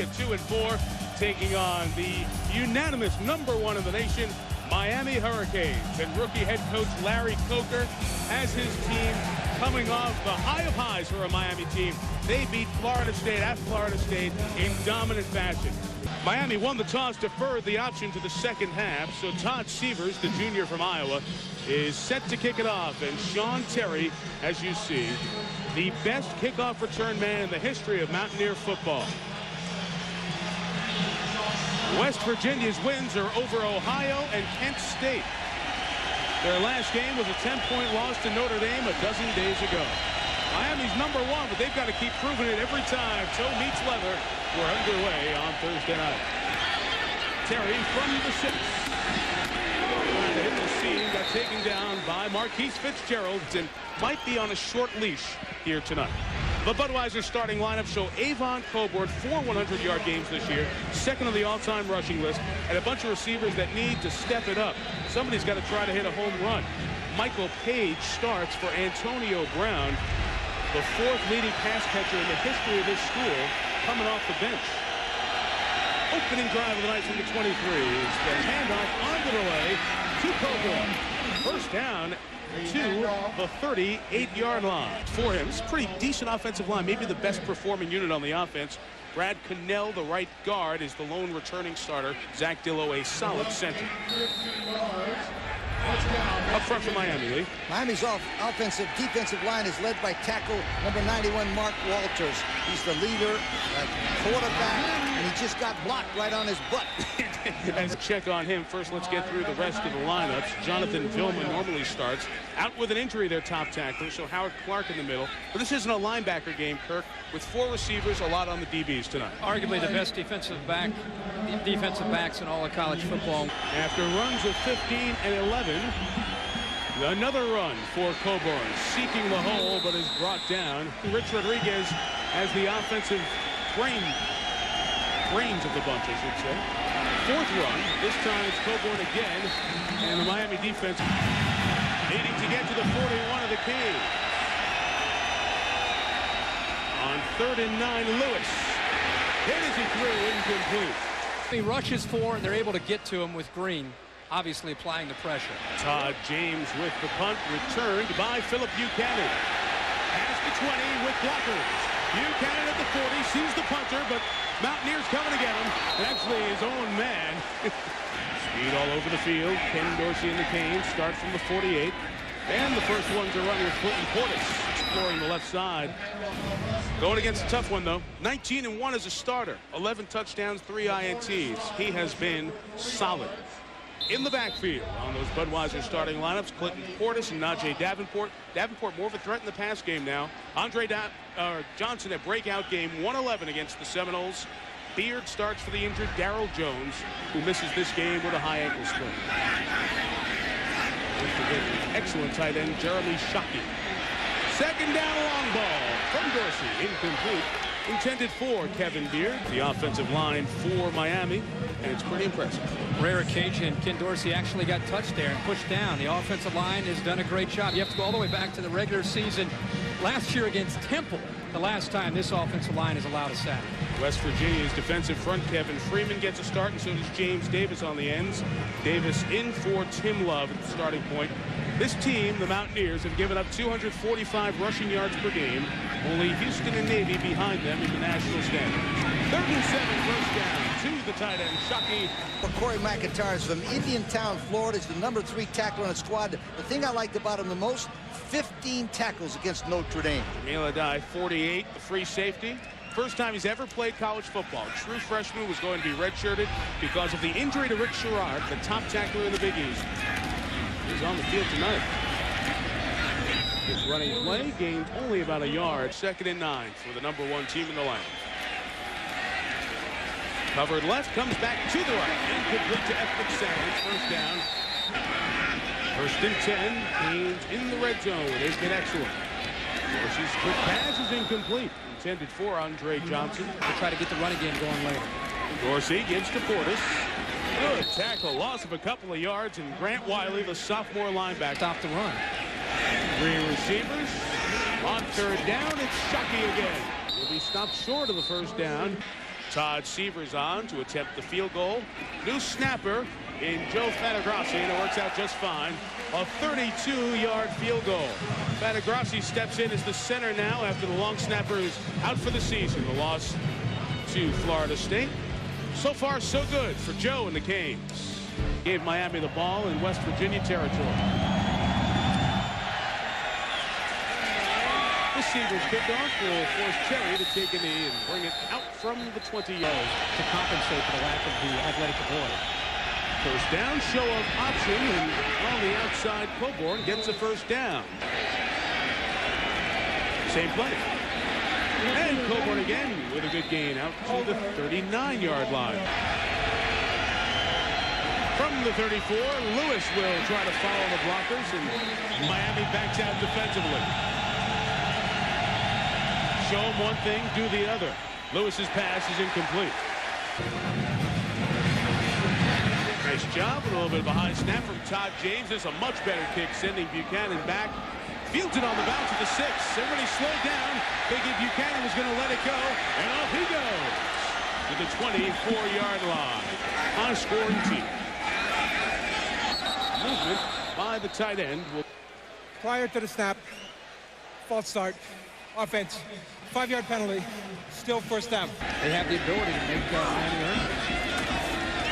at 2-4, taking on the unanimous #1 in the nation, Miami Hurricanes. And rookie head coach Larry Coker has his team coming off the high of highs for a Miami team. They beat Florida State at Florida State in dominant fashion. Miami won the toss, deferred the option to the second half, so Todd Sievers, the junior from Iowa, is set to kick it off. And Sean Terry, as you see, the best kickoff return man in the history of Mountaineer football. West Virginia's wins are over Ohio and Kent State. Their last game was a 10-point loss to Notre Dame a dozen days ago. Miami's #1, but they've got to keep proving it every time toe meets leather. We're underway on Thursday night. Terry from the 6. Trying to hit the seam, got taken down by Marquise Fitzgerald and might be on a short leash here tonight. The Budweiser starting lineup show Avon Cobourg, 4 100-yard games this year, second on the all-time rushing list, and a bunch of receivers that need to step it up. Somebody's got to try to hit a home run. Michael Page starts for Antonio Brown, the 4th leading pass catcher in the history of this school, coming off the bench. Opening drive of the night from the 23 is the handoff on the delay to Cobourg. First down to the 38-yard line for him. It's a pretty decent offensive line, maybe the best performing unit on the offense. Brad Cannell, the right guard, is the lone returning starter. Zach Dillow, a solid center. Up front for Miami, Lee. Miami's defensive line is led by tackle number 91, Mark Walters. He's the leader, quarterback, and he just got blocked right on his butt. As a check on him, first let's get through the rest of the lineups. Jonathan Vilma normally starts. Out with an injury, their top tackler, so Howard Clark in the middle. But this isn't a linebacker game, Kirk, with 4 receivers, a lot on the DBs tonight. Arguably the best defensive backs in all of college football. After runs of 15 and 11, another run for Cobourg, seeking the hole, but is brought down. Rich Rodriguez as the offensive brains of the bunch, I should say. 4th run. This time it's Cobourg again, and the Miami defense needing to get to the 41 of the Canes. On 3rd and 9, Lewis. Hit as he threw, incomplete. He rushes 4, and they're able to get to him with Green, obviously applying the pressure. Todd James with the punt, returned by Philip Buchanan. Past the 20 with blockers. Buchanan at the 40, sees the punter, but Mountaineers coming to get him. And actually his own man. Speed all over the field. Ken Dorsey and the Canes start from the 48. And the first ones are running with Clinton Portis, exploring the left side. Going against a tough one, though. 19-1 as a starter. 11 touchdowns, 3 INTs. He has been solid. In the backfield on those Budweiser starting lineups, Clinton Portis and Najee Davenport. Davenport more of a threat in the pass game now. Andre Johnson, a breakout game, 111 against the Seminoles. Beard starts for the injured Darrell Jones, who misses this game with a high ankle sprain. Excellent tight end Jeremy Shockey. Second down, long ball from Dorsey, incomplete. Intended for Kevin Beard, the offensive line for Miami, and it's pretty impressive. Rare occasion, Ken Dorsey actually got touched there and pushed down. The offensive line has done a great job. You have to go all the way back to the regular season last year against Temple, the last time this offensive line has allowed a sack. West Virginia's defensive front, Kevin Freeman gets a start, and so does James Davis on the ends. Davis in for Tim Love at the starting point. This team, the Mountaineers, have given up 245 rushing yards per game. Only Houston and Navy behind them in the national standard. 3rd and 7, first down to the tight end, Shockey. Corey McIntyre is from Indiantown, Florida. He's the number 3 tackler on the squad. The thing I liked about him the most, 15 tackles against Notre Dame. Jamil Adai, 48, the free safety. First time he's ever played college football. True freshman, was going to be redshirted because of the injury to Rick Sherrard, the top tackler in the Big East. He's on the field tonight. This running play gained only about a yard. 2nd and 9 for the #1 team in the land. Covered left, comes back to the right. Incomplete to Ethnic Sands. First down. 1st and 10. Canes in the red zone. They've been excellent. Dorsey's quick pass is incomplete. Intended for Andre Johnson. They'll try to get the running game going later. Dorsey gives to Portis. Good tackle. Loss of a couple of yards, and Grant Wiley, the sophomore linebacker. Stop the run. 3 receivers. On 3rd down, it's Shockey again. He'll be stopped short of the first down. Todd Seavers on to attempt the field goal. New snapper in Joe Fatagrassi, and it works out just fine. A 32-yard field goal. Fatagrassi steps in as the center now after the long snapper is out for the season. The loss to Florida State. So far, so good for Joe and the Canes. Gave Miami the ball in West Virginia territory. The Seavers kickoff will force Cherry to take a knee and bring it out from the 20 yards to compensate for the lack of the athletic ability. First down, show of option, and on the outside, Coburn gets a first down. Same play. And Coburn again with a good gain out to the 39-yard line. From the 34, Lewis will try to follow the blockers, and Miami backs out defensively. Show him one thing, do the other. Lewis's pass is incomplete. Nice job, a little bit of a high snap from Todd James. This is a much better kick, sending Buchanan back. Fields it on the bounce at the 6. Everybody slowed down. Thinking Buchanan was going to let it go, and off he goes to the 24-yard line. High-scoring team. Movement by the tight end. Prior to the snap, false start, offense, 5-yard penalty, still first down. They have the ability to make Miami earn.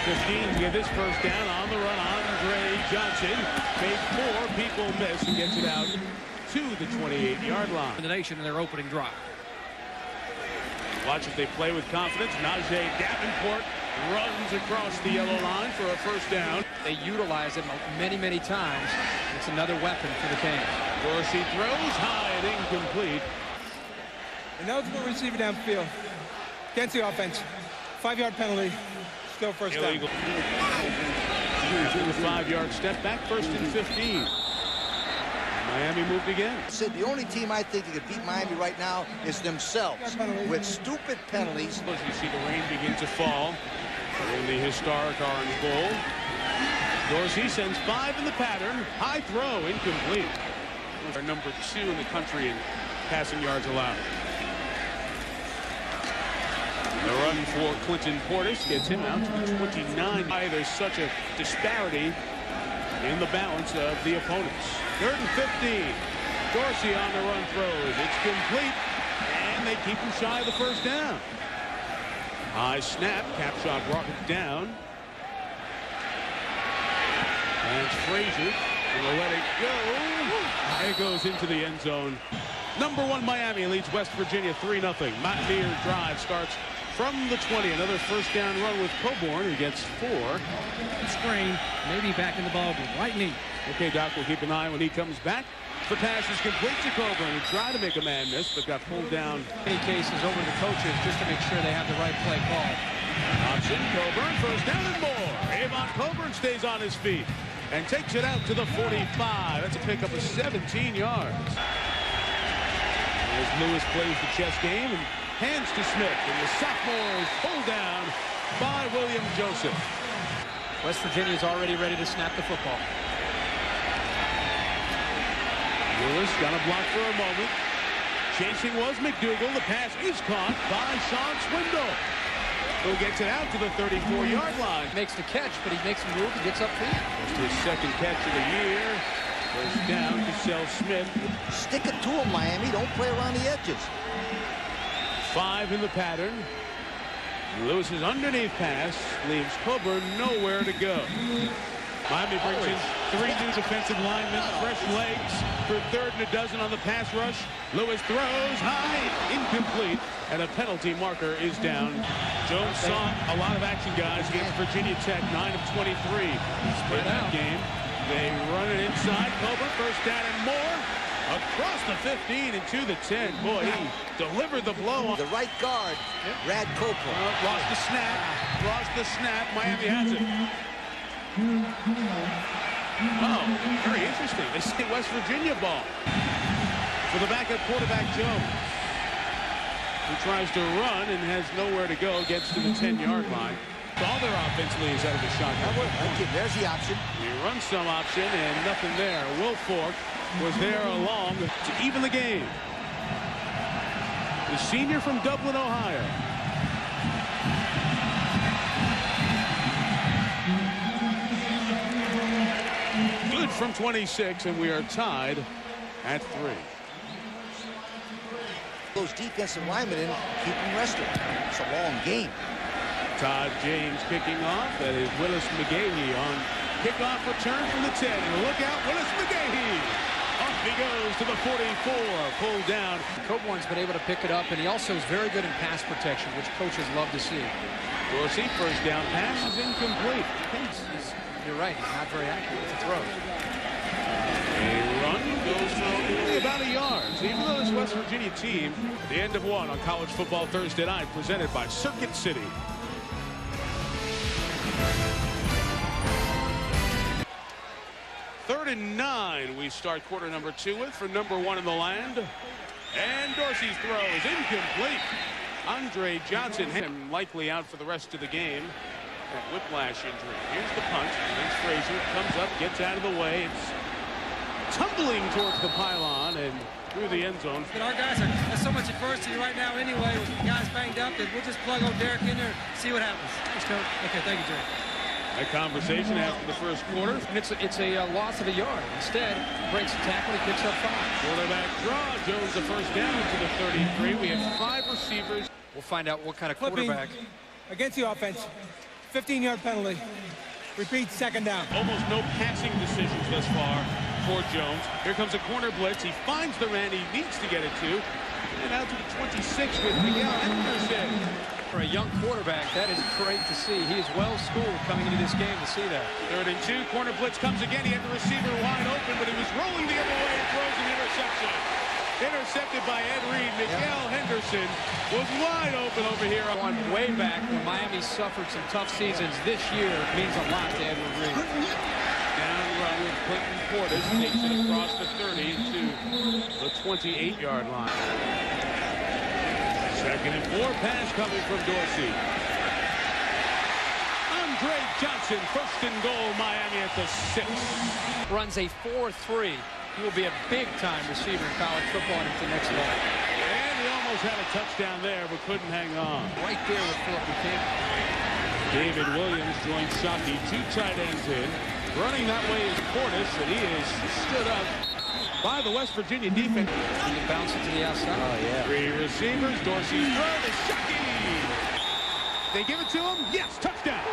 15 to get this first down on the run. Andre Johnson made 4 people miss and gets it out to the 28-yard line. The nation in their opening drive. Watch as they play with confidence. Najee Davenport runs across the yellow line for a first down. They utilize it many, many times. It's another weapon for the Canes. Dorsey throws high and incomplete. An eligible receiver downfield. Against the offense. 5-yard penalty. Still first Illegal. down. 5-yard step back, first and 15. Miami moved again. Sid, the only team I think that could beat Miami right now is themselves with stupid penalties. As you see the rain begin to fall in the historic Orange Bowl. Dorsey sends 5 in the pattern. High throw, incomplete. Our number 2 in the country in passing yards allowed. The run for Clinton Portis gets him out to the 29. There's such a disparity in the balance of the opponents. 3rd and 15. Dorsey on the run throws. It's complete, and they keep him shy of the first down. High snap. Capshot brought it down. And it's Frazier. Will let it go. It goes into the end zone. Number 1 Miami leads West Virginia 3-0. Mountaineers drive starts from the 20. Another first down run with Coburn, who gets 4. Screen, maybe back in the ballgame. Right knee. Okay, Doc, we'll keep an eye when he comes back. The pass is complete to Coburn. He tried to make a man miss, but got pulled down. In many cases, over the coaches just to make sure they have the right play called. Option, Coburn, first down and more. Avon Coburn stays on his feet and takes it out to the 45. That's a pickup of 17 yards. As Lewis plays the chess game and hands to Smith, and the sophomore is pulled down by William Joseph. West Virginia is already ready to snap the football. Lewis got a block for a moment. Chasing was McDougal. The pass is caught by Sean Swindle, who gets it out to the 34-yard line. Makes the catch, but he makes a move and gets upfield. His second catch of the year. First down to Sel Smith. Stick it to him, Miami. Don't play around the edges. 5 in the pattern. Lewis's underneath pass leaves Coburn nowhere to go. Miami brings in 3 new defensive linemen, fresh legs for 3rd and a dozen on the pass rush. Lewis throws high, incomplete, and a penalty marker is down. Jones saw a lot of action, guys, against Virginia Tech, 9 of 23 in that game. They run it inside. Coburn, first down and more. Across the 15 and to the 10. Boy, he delivered the blow. The right guard, Rad Copeland. Lost the snap. Lost the snap. Miami has it. Oh, very interesting. They say West Virginia ball. For the backup quarterback, Jones, who tries to run and has nowhere to go, gets to the 10-yard line. All their offensively is out of the shotgun. Okay, there's the option. He runs some option and nothing there. Will Fork was there along to even the game. The senior from Dublin, Ohio. from 26, and we are tied at 3. Those defensive linemen in, keep them rested. It's a long game. Todd James kicking off. That is Willis McGahee on kickoff return from the 10. And look out, Willis McGahee. Off he goes to the 44. Pulled down. Coburn's been able to pick it up, and he also is very good in pass protection, which coaches love to see. Dorsey, first down pass is incomplete. You're right, he's not very accurate with the throws. A run goes for only about a yard. So even though this West Virginia team, the end of one on College Football Thursday night, presented by Circuit City. Third and 9 we start quarter number 2 with for number 1 in the land. And Dorsey's throw is incomplete. Andre Johnson likely out for the rest of the game. That whiplash injury. Here's the punt. Vince Frazier comes up, gets out of the way. It's tumbling towards the pylon and through the end zone. But our guys are, there's so much adversity right now anyway with the guys banged up that we'll just plug old Derek in there and see what happens. Let's go. Okay, thank you, Jerry. That conversation after the first quarter. And it's a loss of a yard. Instead, breaks a tackle, he picks up 5. Quarterback draw. Jones the first down to the 33. We have 5 receivers. We'll find out what kind of Flipping quarterback. against the offense. 15-yard penalty. Repeat, second down. Almost no passing decisions thus far for Jones. Here comes a corner blitz. He finds the man he needs to get it to. And out to the 26 with Miguel Henderson. For a young quarterback, that is great to see. He is well schooled coming into this game to see that. 3rd and 2. Corner blitz comes again. He had the receiver wide open, but he was rolling the other way and throws an interception. Intercepted by Ed Reed. Miguel Henderson was wide open over here. On way back when Miami suffered some tough seasons, this year means a lot to Edward Reed. Down run with Clinton Portis takes it across the 30 to the 28-yard line. 2nd and 4. Pass coming from Dorsey. Andre Johnson, 1st and goal. Miami at the 6. Runs a 4-3. He will be a big-time receiver in college football into the next level. And he almost had a touchdown there, but couldn't hang on. Right there with Philip Buchanan. David Williams joins Shockey. 2 tight ends in. Running that way is Portis, and he is stood up by the West Virginia defense. And he bounces to the outside. Oh, yeah. 3 receivers. Dorsey throw to Shockey. They give it to him. Yes, touchdown.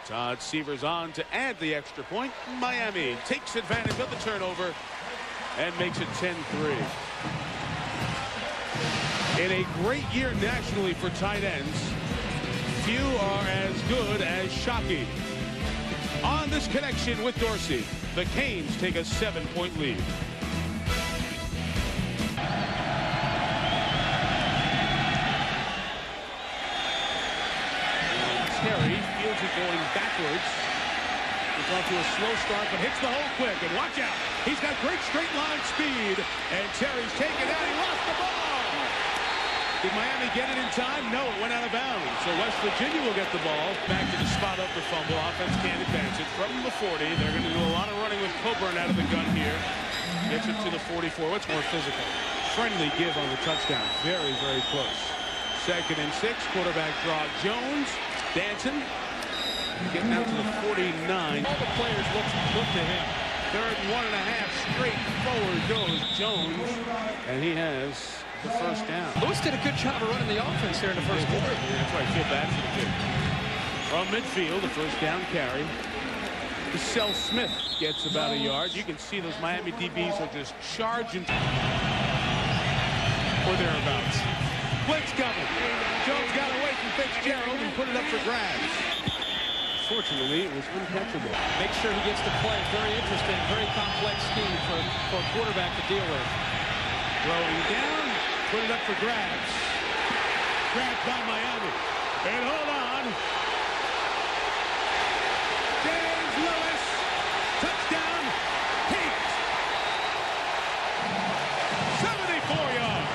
Todd Severs on to add the extra point. Miami takes advantage of the turnover and makes it 10-3. In a great year nationally for tight ends, few are as good as Shockey. On this connection with Dorsey, the Canes take a 7-point lead. Terry feels it going backwards. He's off to a slow start, but hits the hole quick. And watch out. He's got great straight line speed. And Terry's taken out. He lost the ball. Did Miami get it in time? No, it went out of bounds. So West Virginia will get the ball. Back to the spot up the fumble. Offense can't advance it from the 40. They're going to do a lot of running with Coburn out of the gun here. Gets it to the 44. What's more physical? Friendly give on the touchdown. Very, very close. 2nd and 6. Quarterback draw Jones. Dancing. Getting out to the 49. All the players look to him. 3rd and 1.5. Straight forward goes Jones. And he has the first down. Lewis did a good job of running the offense there in the first quarter. That's why I feel bad for the kid. From midfield, the first down carry. Sel Smith gets about a yard. You can see those Miami DBs are just charging or thereabouts. Blitz coming. Jones got away from Fitzgerald and put it up for grabs. Fortunately, it was uncatchable. Make sure he gets to play. Very interesting, very complex scheme for a quarterback to deal with. Throwing down, put it up for grabs. Grabbed by Miami. And hold on. James Lewis. Touchdown. Heat. 74 yards.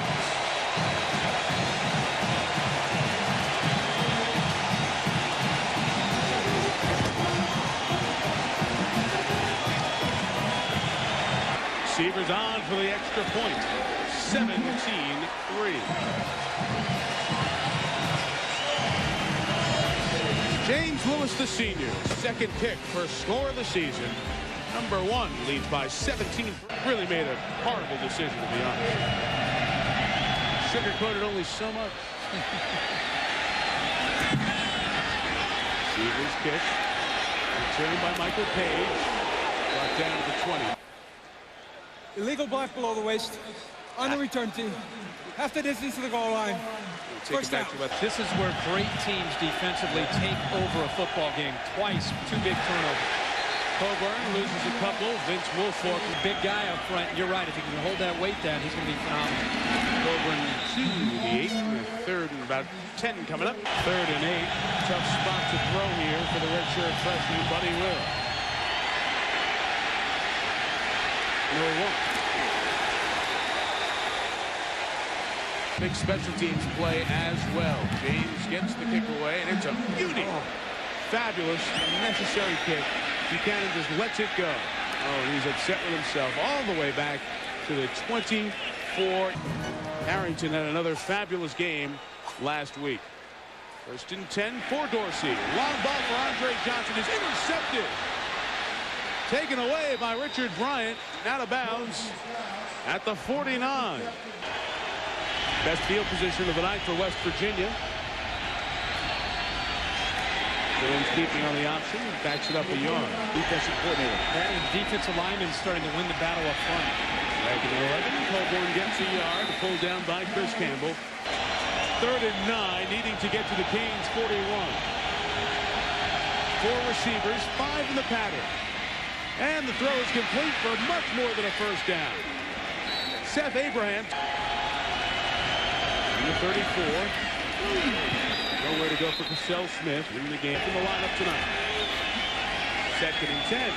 Receivers on for the extra point. 17-3. James Lewis, the senior, second pick, first score of the season. Number 1 leads by 17. Really made a horrible decision, to be honest. Sugarcoated only so much. Receivers kick. Returned by Michael Page. Brought down to the 20. Illegal block below the waist. On the return team. Half the distance to the goal line. First down. This is where great teams defensively take over a football game. Twice, 2 big turnovers. Coburn loses a couple. Vince Wilfork, big guy up front. You're right. If he can hold that weight down, he's going to be phenomenal. Coburn to the 8. Third and about 10 coming up. 3rd and 8. Tough spot to throw here for the redshirt freshman, Buddy Will. No 1. Big special teams play as well. James gets the kick away, and it's a beauty. Fabulous, necessary kick. Buchanan just lets it go. Oh, he's upset with himself all the way back to the 24. Harrington had another fabulous game last week. 1st and 10 for Dorsey. Long ball for Andre Johnson is intercepted. Taken away by Richard Bryant. Out of bounds at the 49. Best field position of the night for West Virginia. Jones keeping on the option, backs it up a yard. Defensive coordinator. And defensive linemen starting to win the battle up front. Back in 11, Coburn gets a yard, pulled down by Chris Campbell. 3rd and 9, needing to get to the Canes 41. 4 receivers, 5 in the pattern. And the throw is complete for much more than a first down. Seth Abraham. Number 34. Nowhere to go for Cassell Smith in the game from the lineup tonight. 2nd and 10.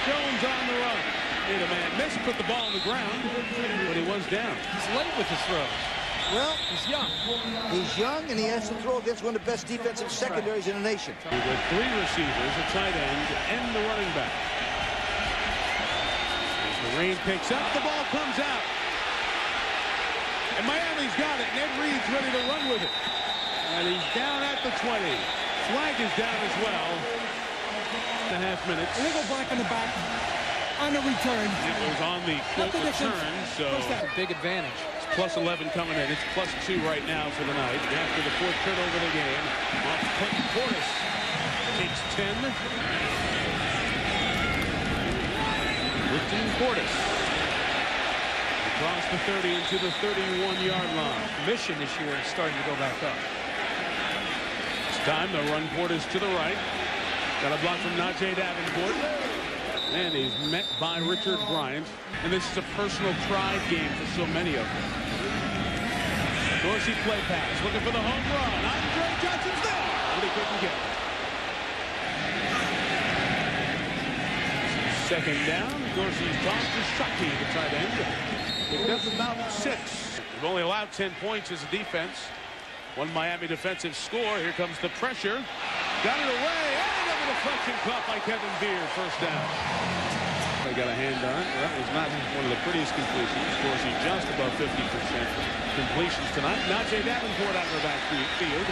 Jones on the run. Made a man miss, put the ball on the ground, but he was down. He's late with his throws. Well, he's young. He's young, and he has to throw against one of the best defensive secondaries in the nation. With 3 receivers, a tight end, and the running back. As the rain picks up, the ball comes out. And Miami's got it. Ned Reed's ready to run with it. And he's down at the 20. Flag is down as well. 1.5 minutes. Illegal block in the back. On the return. It was on the quote return, so a big advantage. It's plus 11 coming in. It's plus 2 right now for the night. After the 4th turnover of the game. Off Clinton Portis takes 10. Clinton Portis. Across the 30 into the 31-yard line. Mission this year is starting to go back up. It's time to run Portis to the right. Got a block from Najee Davenport. And he's met by Richard Bryant. And this is a personal pride game for so many of them. Dorsey play pass, looking for the home run. Andre Johnson's there, but he couldn't get it. 2nd down. Dorsey's toss to Shockey, the tight end. Picked up about 6. We've only allowed 10 points as a defense. 1 Miami defensive score. Here comes the pressure. Got it away. And a deflection caught by Kevin Beard. First down. They got a hand on it. That was not one of the prettiest completions. Dorsey just above 50% completions tonight. Najee Davenport out of the backfield.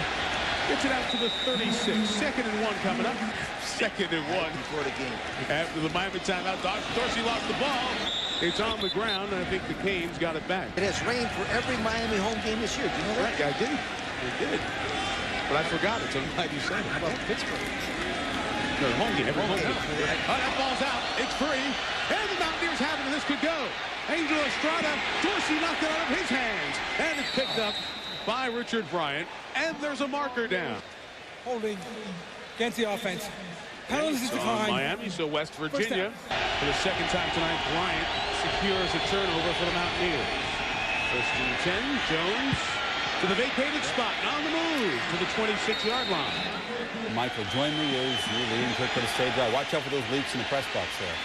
Gets it out to the 36. 2nd and 1 coming up. 2nd and 1 before the game. After the Miami timeout, Dorsey lost the ball. It's on the ground, and I think the Canes got it back. It has rained for every Miami home game this year. Do you know that? Right, I did. I did. But I forgot it, so I'm glad you said it. How about Pittsburgh? No, home game. Every home game. Oh, that ball's out. It's free. And the Mountaineers have it, and this could go. Angel Estrada. Dorsey knocked it out of his hands. And it's picked up by Richard Bryant. And there's a marker down. Holding against the offense. Penalties So decline. Miami, so West Virginia. For the 2nd time tonight, Bryant secures a turnover for the Mountaineers. 1st and 10, Jones to the vacated spot, on the move to the 26-yard line. Michael, join me as you're leading quick to the stage right. Watch out for those leaks in the press box there.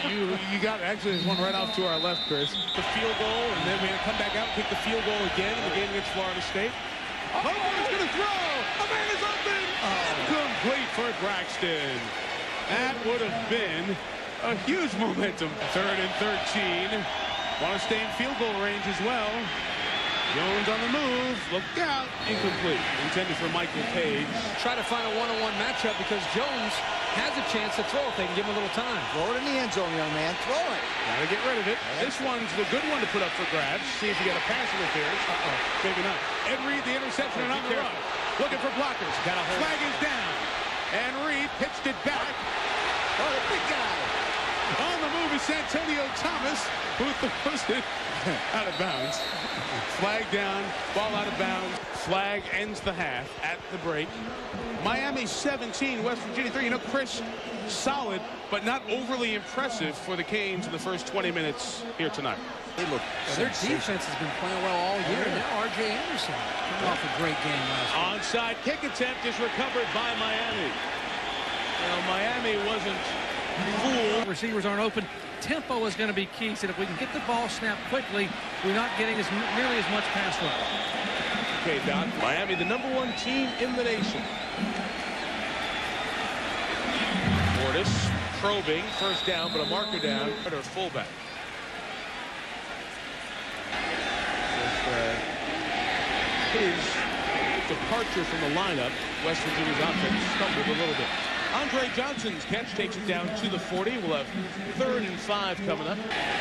You got, actually, there's one right off to our left, Chris. The field goal, and then we had to come back out and kick the field goal again in the game against Florida State. Oh, he's going to throw! A man is open! Complete for Braxton. That would have been A huge momentum. 3rd and 13. Want to stay in field goal range as well. Jones on the move. Look out. Incomplete. Intended for Michael Page. Try to find a one-on-one matchup because Jones has a chance to throw if they can give him a little time. Throw it in the end zone, young man. Throw it. Gotta get rid of it. This one's the good one to put up for grabs. See if you get a pass interference. Maybe not. Ed Reed, the interception, and on the run. Looking for blockers. Flag is down. And Reed pitched it back. Oh, the big guy. On the move is Santonio Thomas, who throws it out of bounds. Flag down, ball out of bounds. Flag ends the half at the break. Miami 17, West Virginia 3. You know, Chris, solid, but not overly impressive for the Canes in the first 20 minutes here tonight. They look Their defense has been playing well all year. Now R.J. Anderson coming off a great game last week. Onside kick attempt is recovered by Miami. Well, Miami wasn't fooled. Receivers aren't open. Tempo is going to be key. So if we can get the ball snapped quickly, we're not getting nearly as much pass rush. Okay, Doc. Miami, the #1 team in the nation. Portis probing, first down, but a marker down. Or fullback. With his departure from the lineup, West Virginia's offense stumbled a little bit. Andre Johnson's catch takes it down to the 40. We'll have 3rd and 5 coming up.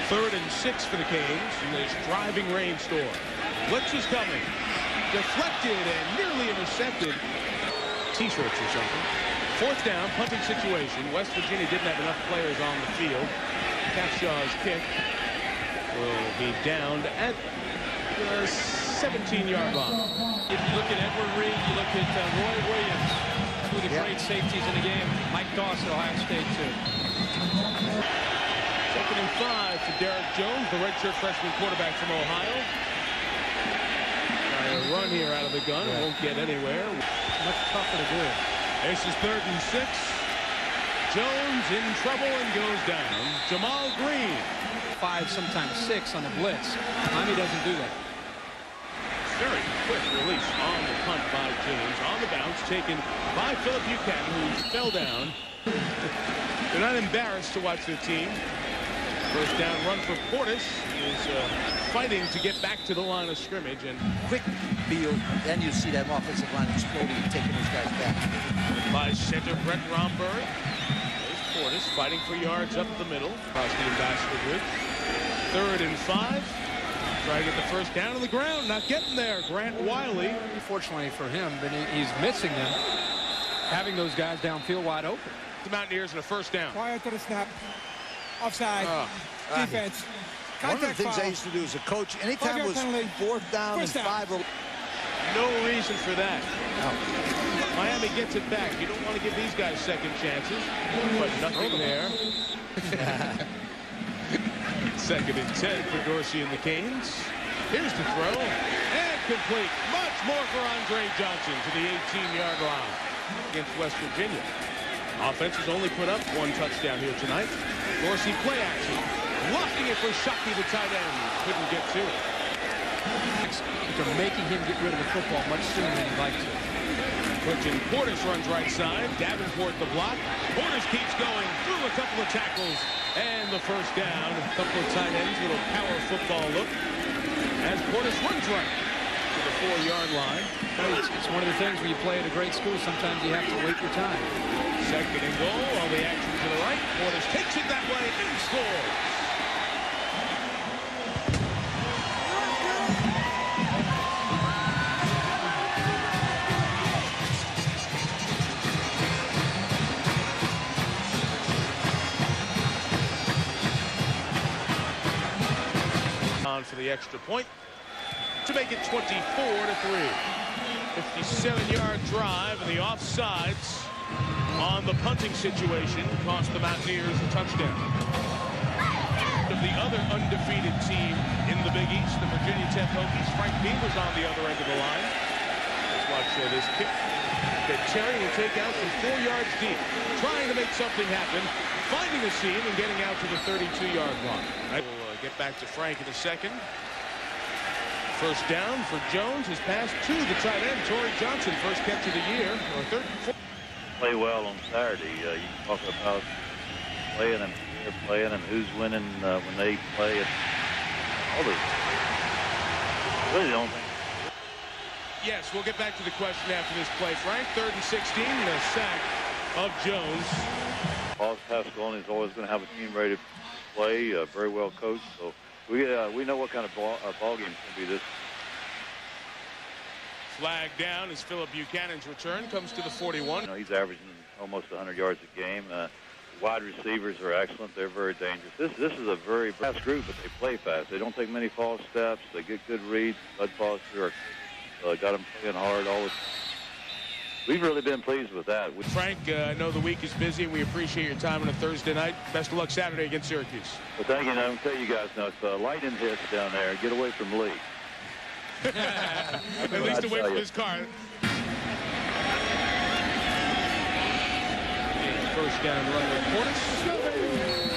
3rd and 6 for the Canes in this driving rainstorm. Blitz is coming. Deflected and nearly intercepted. T-shirts or something. 4th down, punting situation. West Virginia didn't have enough players on the field. Capshaw's kick will be downed at the 17-yard line. If you look at Edward Reed, you look at Roy Williams, two of the great safeties in the game. Mike Dorsey, Ohio State, too. 2nd and 5 for Derek Jones, the redshirt freshman quarterback from Ohio. Trying to run here out of the gun. Won't get anywhere. Much tougher to do. This is 3rd and 6. Jones in trouble and goes down. Jamal Green. 5, sometimes 6 on the blitz. Miami doesn't do that. Very quick release on the punt by Jones. On the bounce, taken by Philip Buchanan, who fell down. They're not embarrassed to watch their team. First down run for Portis is fighting to get back to the line of scrimmage. And quick field. Then you see that offensive line exploding and taking those guys back. By center Brett Romberg. There's Portis fighting for yards up the middle. Crosby and Bastard. 3rd and 5. Trying to get the first down on the ground. Not getting there. Grant Wiley. Fortunately for him, but he's missing them. Having those guys downfield wide open. The Mountaineers in a first down. Prior to the snap. Offside. Defense. One of the Contact things foul. I used to do as a coach, anytime it was penalty. 4th down and First down. 5 or... No reason for that. No. Miami gets it back. You don't want to give these guys second chances. But nothing there. 2nd and 10 for Dorsey and the Canes. Here's the throw. And complete. Much more for Andre Johnson to the 18-yard line against West Virginia. Offense has only put up 1 touchdown here tonight. Dorsey play action. Lofting it for Shockey, the tight end. Couldn't get to it. They're making him get rid of the football much sooner than he'd like to. Clinton Portis runs right side. Davenport the block. Portis keeps going through a couple of tackles. And the first down. A couple of tight ends. Little power football look. As Portis runs right to the 4-yard line. It's one of the things when you play at a great school, sometimes you have to wait your time. 2nd and goal. All the action to the right. Portis takes it that way and scores. For the extra point to make it 24-3. 57-yard drive, and the offsides on the punting situation cost the Mountaineers a touchdown. Of the other undefeated team in the Big East, the Virginia Tech Hokies, Frank Beamer's on the other end of the line. Let's watch this kick. That Terry will take out from 4 yards deep, trying to make something happen, finding a seam and getting out to the 32-yard line. We'll get back to Frank in a second. First down for Jones. His pass to the tight end, Torrey Johnson. First catch of the year. Or third. Play well on Saturday. You talk about playing and they're playing and who's winning when they play. And all the really don't think. Yes, we'll get back to the question after this play. Frank, 3rd and 16, the sack of Jones. Paul Pasqualoni is always going to have a team ready to play, very well coached. So we know what kind of ball game it's going to be this. Flag down as Philip Buchanan's return comes to the 41. You know, he's averaging almost 100 yards a game. Wide receivers are excellent. They're very dangerous. This is a very fast group, but they play fast. They don't take many false steps. They get good reads. Bud Foster got them playing hard all the time. We've really been pleased with that. Frank, I know the week is busy. We appreciate your time on a Thursday night. Best of luck Saturday against Syracuse. Well, thank you. And I'm going to tell you guys now, it's lightning hits down there. Get away from Lee. At least away from his car. First down run with Portis.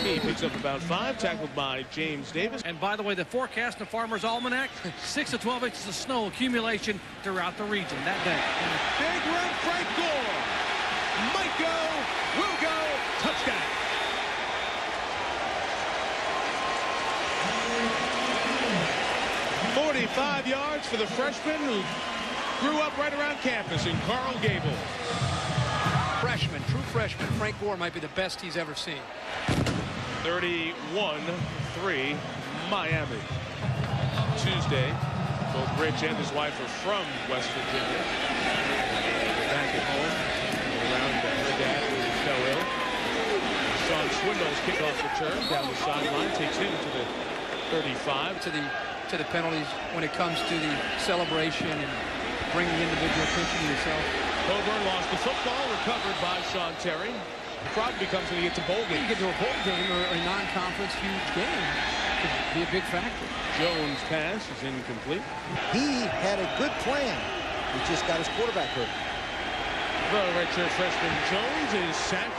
He picks up about 5, tackled by James Davis. And by the way, the forecast in the Farmer's Almanac, 6 to 12 inches of snow accumulation throughout the region that day. Big run, Frank Gore. Might go, will go, touchdown. "45 yards for the freshman who grew up right around campus in Coral Gables. Freshman, true freshman. Frank Gore might be the best he's ever seen. 31-3 Miami. Tuesday, both Rich and his wife are from West Virginia. They're back at home around her dad who is so ill. Sean Swindle's kickoff return down the sideline takes him to the 35. To the penalties when it comes to the celebration and bringing individual attention to yourself. Coburn lost the football, recovered by Sean Terry. Crosby comes when he gets a bowl game. You get to a bowl game or a non-conference huge game. Could be a big factor. Jones' pass is incomplete. He had a good plan. He just got his quarterback hurt. The redshirt freshman Jones is sacked.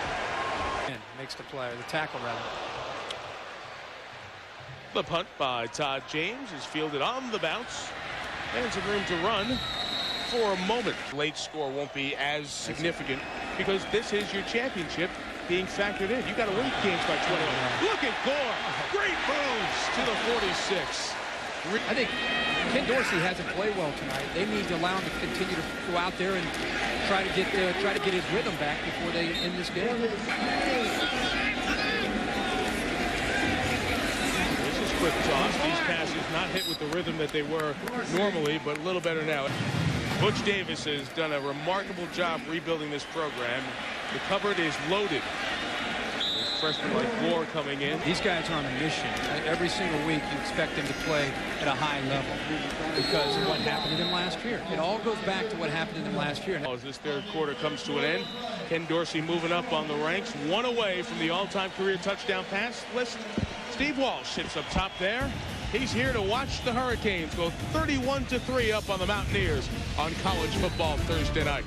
And makes the play, or the tackle rather. The punt by Todd James is fielded on the bounce. And some room to run for a moment. Late score won't be as significant because this is your championship being factored in. You got to win games by 21. Look at Gore. Great moves to the 46. I think Ken Dorsey hasn't played well tonight. They need to allow him to continue to go out there and try to get his rhythm back before they end this game. Quick toss. These passes not hit with the rhythm that they were normally, but a little better now. Butch Davis has done a remarkable job rebuilding this program. The cupboard is loaded. With freshmen like Gore coming in. These guys are on a mission. Every single week you expect them to play at a high level because of what happened to them last year. It all goes back to what happened to them last year. As this third quarter comes to an end, Ken Dorsey moving up on the ranks, one away from the all-time career touchdown pass list. Steve Walsh sits up top there. He's here to watch the Hurricanes go 31-3 up on the Mountaineers on college football Thursday night.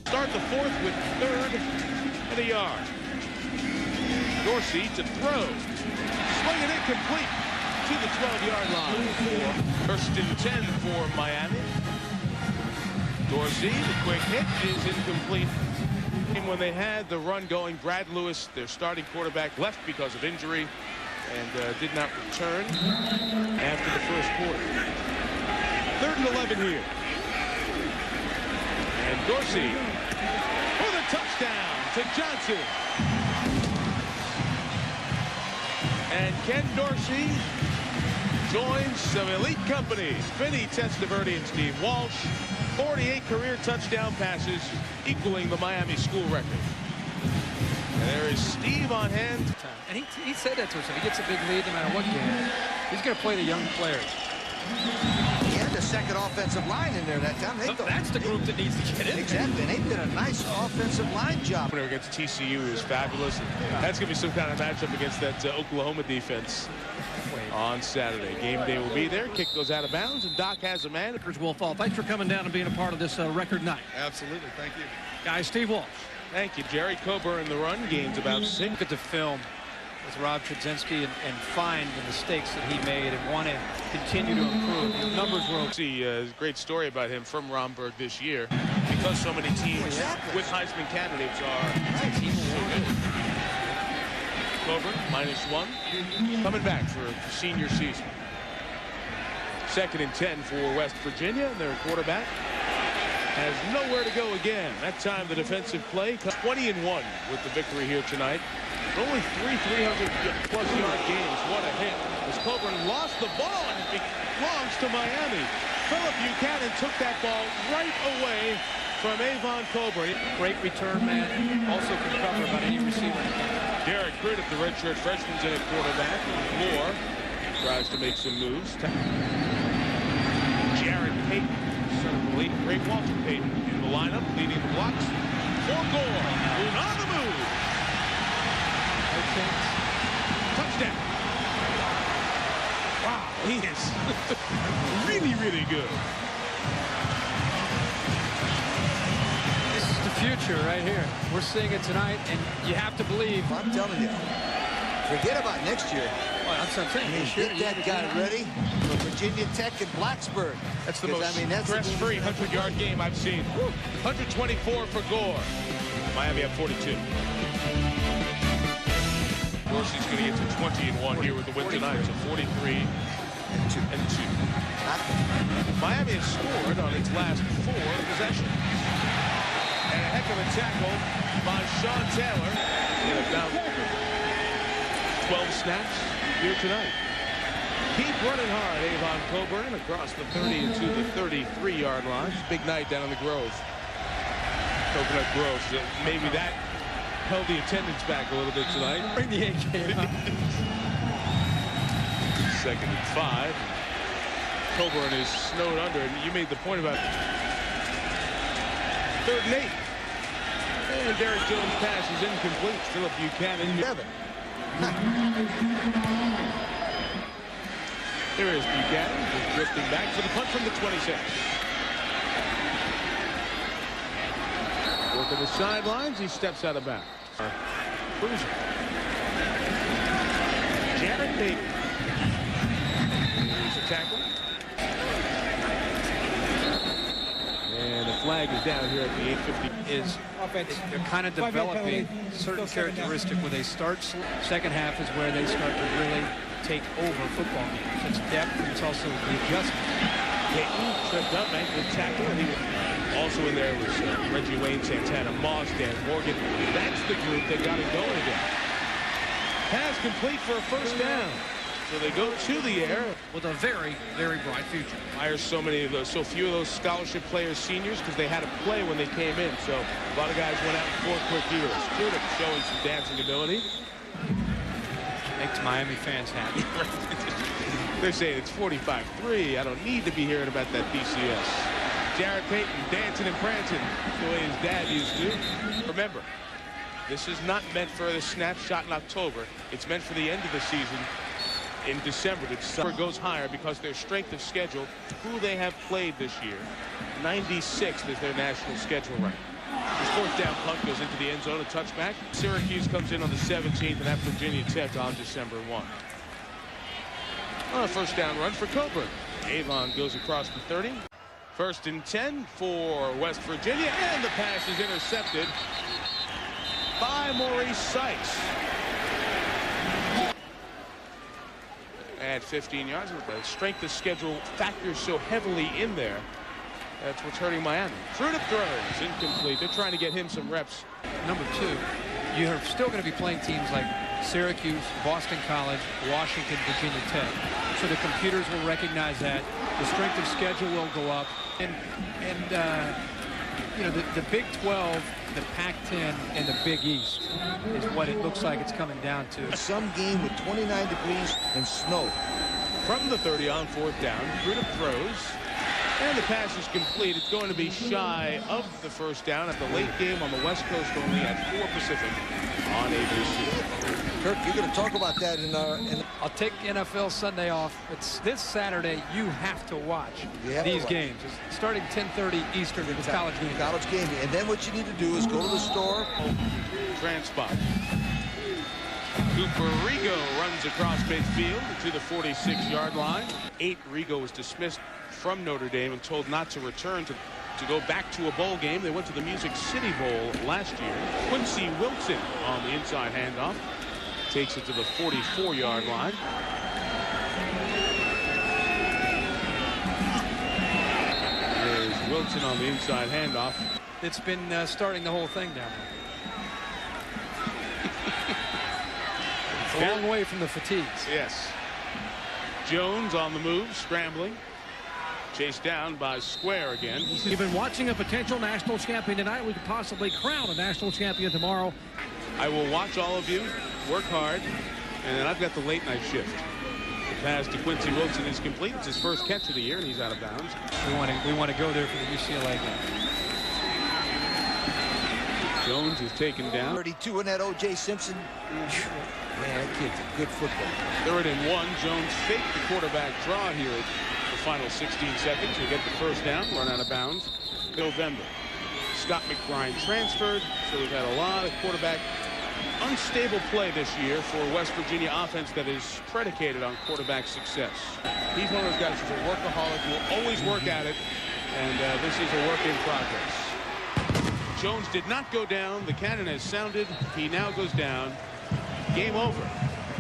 Start the fourth with 3rd and a yard. Dorsey to throw. Swing it incomplete to the 12-yard line. First and 10 for Miami. Dorsey, the quick hit is incomplete. When they had the run going, Brad Lewis, their starting quarterback, left because of injury and did not return after the first quarter. 3rd and 11 here. And Dorsey for the touchdown to Johnson. And Ken Dorsey joins some elite company. Vinny Testaverde and Steve Walsh. 48 career touchdown passes, equaling the Miami school record. And there is Steve on hand. And he said that to us. If he gets a big lead, no matter what game, he's going to play the young players. He had the second offensive line in there that time. That's the group that needs to get in. Exactly. And they did a nice offensive line job. Against TCU is fabulous. That's going to be some kind of matchup against that Oklahoma defense on Saturday. Game day will be there. Kick goes out of bounds, and Doc has a man. Will fall. Thanks for coming down and being a part of this record night. Absolutely. Thank you. Guys, Steve Walsh. Thank you, Jerry. Coburn in the run gains about 6. Look at the film with Rob Trzynski and find the mistakes that he made and want to continue to improve. The numbers were see a great story about him from Romberg this year because so many teams with Heisman candidates are teams so good. Coburn, -1. Coming back for senior season. 2nd and 10 for West Virginia. Their quarterback has nowhere to go again. That time the defensive play. 20-1 with the victory here tonight. Only 3 300-plus yard games. What a hit. As Coburn lost the ball and it belongs to Miami. Philip Buchanan took that ball right away from Avon Coburn. Great return man. Also can cover about any receiver. Derek Crudup, the redshirt freshman's in at quarterback. Moore tries to make some moves. Jared Payton, son of the late great Walter Payton, in the lineup, leading the blocks for Gore. Who's on the move. Touchdown. Wow, he is really, really good. This is the future right here. We're seeing it tonight, and you have to believe. I'm telling you, forget about next year. Well, that's what I'm saying. Get that guy ready for Virginia Tech and Blacksburg. That's the most stress-free 100-yard game I've seen. 124 for Gore. Miami have 42. Dorsey's going to get to 20-1 here with the win tonight. So 43-2. Miami has scored on its last 4 possessions. And a heck of a tackle by Sean Taylor. In about 12 snaps here tonight. Keep running hard, Avon Coburn, across the 30 to the 33-yard line. Big night down in the Grove. Coconut Grove. So maybe that held the attendance back a little bit tonight. Bring the A-game up. 2nd and 5. Coburn is snowed under, and you made the point about 3rd and 8. And Derek Jones' pass is incomplete. Philip Buchanan. 7. Here is Buchanan, just drifting back for the punt from the 26. Working the sidelines, he steps out of bounds. Cruiser. Jared Payton. Here's a tackle. And the flag is down here at the 8:50. They're kind of developing certain characteristic where they start. Second half is where they start to really take over football games. It's depth, and it's also the adjustment. Payton tripped up, and good tackle. And he was also in there was Reggie Wayne, Santana, Moss, Dan Morgan. That's the group that got it going again. Pass complete for a first down. So they go to the air with a very, very bright future. Hires so few of those scholarship players seniors because they had to play when they came in. So a lot of guys went out in 4 quick years. Crudup showing some dancing ability. Makes Miami fans happy. They're saying it's 45-3. I don't need to be hearing about that BCS. Jared Payton dancing and prancing the way his dad used to. Remember, this is not meant for the snapshot in October. It's meant for the end of the season. In December, the summer goes higher because their strength of schedule, who they have played this year, 96th is their national schedule rank. This 4th down punt goes into the end zone, a touchback. Syracuse comes in on the 17th, and at Virginia Tech on December 1. A first down run for Coburn. Avon goes across the 30. 1st and 10 for West Virginia, and the pass is intercepted by Maurice Sykes. At 15 yards, with the strength of schedule factors so heavily in there. That's what's hurting Miami. Crudup throws, incomplete. They're trying to get him some reps. Number 2, you're still going to be playing teams like Syracuse, Boston College, Washington, Virginia Tech. So the computers will recognize that. The strength of schedule will go up. And you know, the Big 12, the Pac-10, and the Big East is what it looks like it's coming down to. Some game with 29 degrees and snow. From the 30 on 4th down, Crudup throws, and the pass is complete. It's going to be shy of the first down at the late game on the West Coast, only at 4 Pacific on ABC. Kirk, you're going to talk about that in our... I'll take NFL Sunday off. It's this Saturday. You have to watch these games. It's starting 10:30 Eastern. It's college game. College game. And then what you need to do is go to the store. Transpot. Cooper Rigo runs across midfield to the 46-yard line. 8, Rigo was dismissed from Notre Dame and told not to return to go back to a bowl game. They went to the Music City Bowl last year. Quincy Wilson on the inside handoff. takes it to the 44-yard line. There's Wilson on the inside handoff. It's been starting the whole thing down there. A long way from the fatigues. Yes. Jones on the move, scrambling. Chased down by Square again. You've been watching a potential national champion tonight. We could possibly crown a national champion tomorrow. I will watch all of you, work hard, and then I've got the late night shift. The pass to Quincy Wilson is complete. It's his first catch of the year, and he's out of bounds. We want to go there for the UCLA game. Jones is taken down. 32 in that O.J. Simpson. Man, that kid's a good football. 3rd and 1. Jones faked the quarterback draw here at the final 16 seconds. He'll get the first down, run out of bounds. November. Scott McBride transferred, so we've had a lot of quarterback unstable play this year for West Virginia offense that is predicated on quarterback success. He's one of those guys who's a workaholic, will always work at it, and this is a work in progress. Jones did not go down. The cannon has sounded. He now goes down. Game over.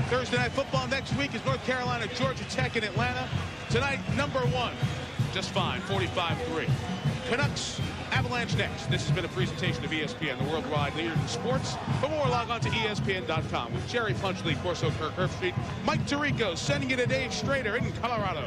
Thursday Night Football next week is North Carolina, Georgia Tech in Atlanta. Tonight, number 1. Just fine, 45-3. Canucks, Avalanche next. This has been a presentation of ESPN, the worldwide leader in sports. For more, log on to ESPN.com with Jerry Punchley, Corso Kirk Herbstreit, Mike Tirico, sending it to Dave Strader in Colorado.